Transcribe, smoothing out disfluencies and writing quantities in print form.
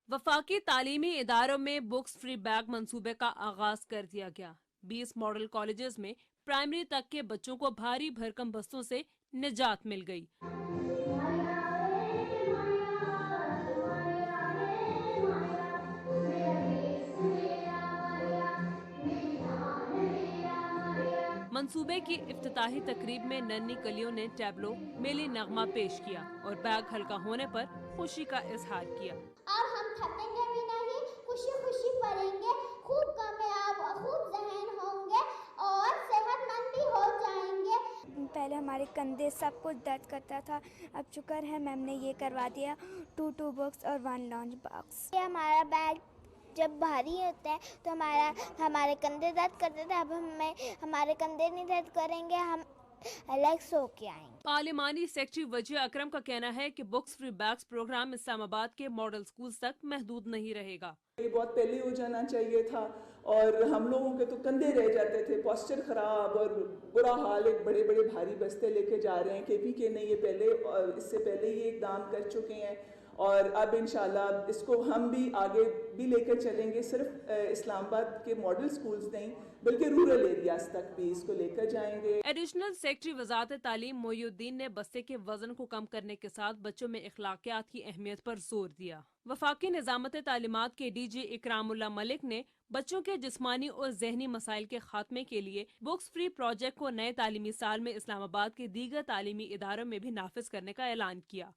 वफाकी तालीमी इदारों में बुक्स फ्री बैग मंसूबे का आगाज कर दिया गया। 20 मॉडल कॉलेजेस में प्राइमरी तक के बच्चों को भारी भरकम बस्तों से निजात मिल गई। मंसूबे की इफ्तिताही तकरीब में नन्ही कलियों ने टैबलो मेली नगमा पेश किया और बैग हल्का होने पर खुशी का इजहार किया। अब हम थकेंगे भी नहीं, खुशी खुशी पढ़ेंगे, खूब कामयाब खूब ज़हन होंगे और सेहतमंद भी हो जाएंगे। पहले हमारे कंधे सब कुछ दर्द करता था, अब शुक्र है मैम ने ये करवा दिया, 2 बुक्स और 1 लंच बॉक्स। ये हमारा बैग जब भारी होता है तो हमारे कंधे दर्द करते थे, अब हमारे कंधे नहीं दर्द करेंगे, हम अलग सो के आएंगे। पार्लिमानी सेक्रेटरी वजीह अकरम का कहना है कि books free bags programme Islamabad के मॉडल स्कूल तक महदूद नहीं रहेगा। ये बहुत पहले हो जाना चाहिए था और हम लोगों के तो कंधे रह जाते थे, पोस्चर खराब और बुरा हाल। एक बड़े बड़े भारी बस्ते लेके जा रहे हैं। KPK ने ये पहले और इससे पहले ही इकदाम कर चुके हैं और अब इंशाल्लाह इसको हम भी आगे भी लेकर चलेंगे। सिर्फ इस्लामाबाद के मॉडल स्कूल्स नहीं बल्कि रूरल एरियाज तक भी इसको लेकर जाएंगे। एडिशनल सेक्रेटरी वजारत तालीम मोयुद्दीन ने बस्ते के वजन को कम करने के साथ बच्चों में इखलाकियात की अहमियत पर जोर दिया। वफाकी निजामत तालीमात के DG इकरामुल्लाह मलिक ने बच्चों के जिस्मानी और जहनी मसाइल के खात्मे के लिए बुक्स फ्री प्रोजेक्ट को नए तालीमी साल में इस्लामाबाद के दीगर तालीमी इदारों में भी नाफिज करने का ऐलान किया।